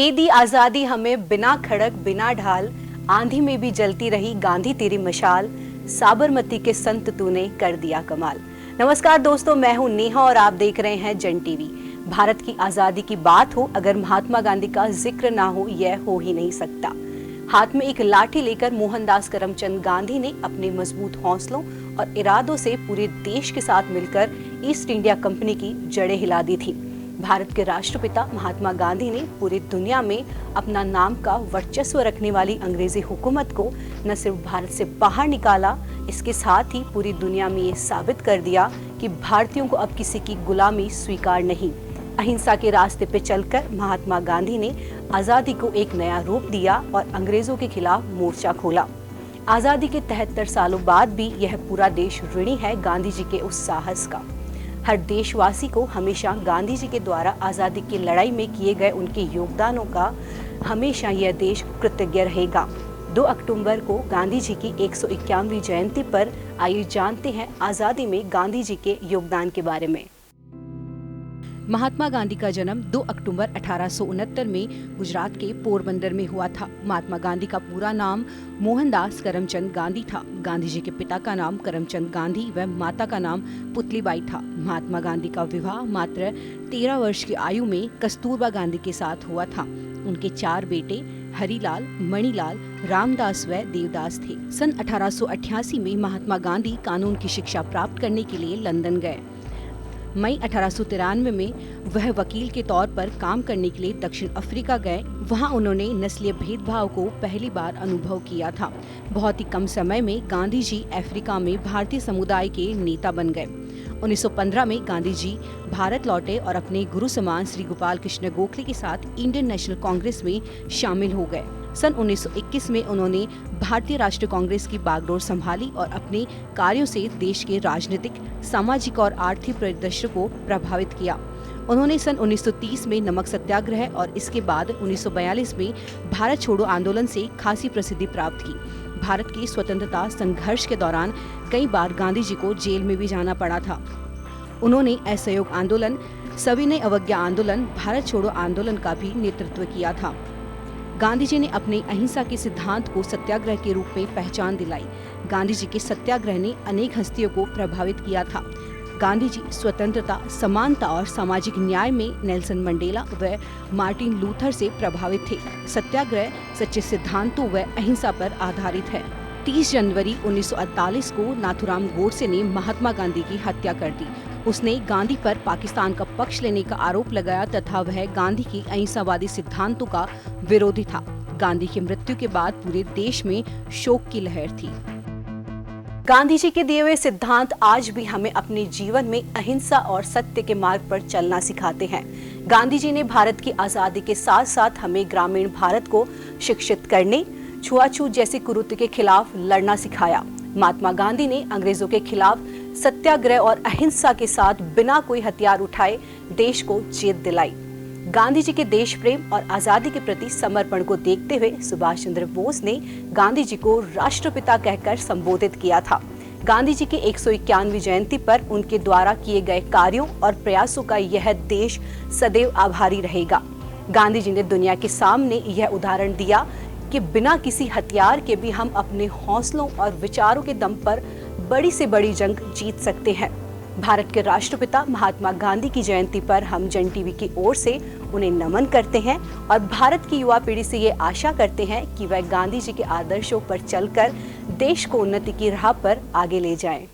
दे दी आजादी हमें बिना खड़क बिना ढाल, आंधी में भी जलती रही गांधी तेरी मशाल, साबरमती के संत तूने कर दिया कमाल। नमस्कार दोस्तों, मैं हूं नेहा और आप देख रहे हैं जन टीवी। भारत की आजादी की बात हो अगर महात्मा गांधी का जिक्र ना हो, यह हो ही नहीं सकता। हाथ में एक लाठी लेकर मोहनदास करमचंद गांधी ने अपने मजबूत हौसलों और इरादों से पूरे देश के साथ मिलकर ईस्ट इंडिया कंपनी की जड़ें हिला दी थी। भारत के राष्ट्रपिता महात्मा गांधी ने पूरी दुनिया में अपना नाम का वर्चस्व रखने वाली अंग्रेजी हुकूमत को न सिर्फ भारत से बाहर निकाला, इसके साथ ही पूरी दुनिया में ये साबित कर दिया कि भारतीयों को अब किसी की गुलामी स्वीकार नहीं। अहिंसा के रास्ते पे चलकर महात्मा गांधी ने आजादी को एक नया रूप दिया और अंग्रेजों के खिलाफ मोर्चा खोला। आजादी के 73 सालों बाद भी यह पूरा देश ऋणी है गांधी जी के उस साहस का। हर देशवासी को हमेशा गांधी जी के द्वारा आजादी की लड़ाई में किए गए उनके योगदानों का हमेशा यह देश कृतज्ञ रहेगा। 2 अक्टूबर को गांधी जी की 151वीं जयंती पर आइए जानते हैं आजादी में गांधी जी के योगदान के बारे में। महात्मा गांधी का जन्म 2 अक्टूबर 1869 में गुजरात के पोरबंदर में हुआ था। महात्मा गांधी का पूरा नाम मोहनदास करमचंद गांधी था। गांधी जी के पिता का नाम करमचंद गांधी व माता का नाम पुतलीबाई था। महात्मा गांधी का विवाह मात्र 13 वर्ष की आयु में कस्तूरबा गांधी के साथ हुआ था। उनके 4 बेटे हरिलाल, मणिलाल, रामदास व देवदास थे। सन 1888 में महात्मा गांधी कानून की शिक्षा प्राप्त करने के लिए लंदन गए। मई 1893 में वह वकील के तौर पर काम करने के लिए दक्षिण अफ्रीका गए। वहां उन्होंने नस्लीय भेदभाव को पहली बार अनुभव किया था। बहुत ही कम समय में गांधी जी अफ्रीका में भारतीय समुदाय के नेता बन गए। 1915 में गांधी जी भारत लौटे और अपने गुरु समान श्री गोपाल कृष्ण गोखले के साथ इंडियन नेशनल कांग्रेस में शामिल हो गए। सन 1921 में उन्होंने भारतीय राष्ट्रीय कांग्रेस की बागडोर संभाली और अपने कार्यों से देश के राजनीतिक, सामाजिक और आर्थिक परिदृश्य को प्रभावित किया। उन्होंने सन 1930 में नमक सत्याग्रह और इसके बाद 1942 में भारत छोड़ो आंदोलन से खासी प्रसिद्धि प्राप्त की। भारत की स्वतंत्रता संघर्ष के दौरान कई बार गांधी जी को जेल में भी जाना पड़ा था। उन्होंने असहयोग आंदोलन, सविनय अवज्ञा आंदोलन, भारत छोड़ो आंदोलन का भी नेतृत्व किया था। गांधी जी ने अपने अहिंसा के सिद्धांत को सत्याग्रह के रूप में पहचान दिलाई। गांधी जी के सत्याग्रह ने अनेक हस्तियों को प्रभावित किया था। गांधी जी स्वतंत्रता, समानता और सामाजिक न्याय में नेल्सन मंडेला व मार्टिन लूथर से प्रभावित थे। सत्याग्रह सच्चे सिद्धांतों व अहिंसा पर आधारित है। 30 जनवरी 1948 को नाथूराम गोडसे ने महात्मा गांधी की हत्या कर दी। उसने गांधी पर पाकिस्तान का पक्ष लेने का आरोप लगाया तथा वह गांधी की अहिंसावादी सिद्धांतों का विरोधी था। गांधी की मृत्यु के बाद पूरे देश में शोक की लहर थी। गांधी जी के दिए हुए सिद्धांत आज भी हमें अपने जीवन में अहिंसा और सत्य के मार्ग पर चलना सिखाते हैं। गांधी जी ने भारत की आजादी के साथ साथ हमें ग्रामीण भारत को शिक्षित करने, छुआछूत जैसे कुरीति के खिलाफ लड़ना सिखाया। महात्मा गांधी ने अंग्रेजों के खिलाफ सत्याग्रह और अहिंसा के साथ बिना कोई हथियार उठाए देश को जीत दिलाई। गांधी जी के देश प्रेम और आजादी के प्रति समर्पण को देखते हुए सुभाष चंद्र बोस ने गांधी जी को राष्ट्रपिता कहकर संबोधित किया था। गांधी जी की 151वीं जयंती पर उनके द्वारा किए गए कार्यों और प्रयासों का यह देश सदैव आभारी रहेगा। गांधी जी ने दुनिया के सामने यह उदाहरण दिया कि बिना किसी हथियार के भी हम अपने हौसलों और विचारों के दम पर बड़ी से बड़ी जंग जीत सकते हैं। भारत के राष्ट्रपिता महात्मा गांधी की जयंती पर हम जन टीवी की ओर से उन्हें नमन करते हैं और भारत की युवा पीढ़ी से ये आशा करते हैं कि वह गांधी जी के आदर्शों पर चलकर देश को उन्नति की राह पर आगे ले जाएं।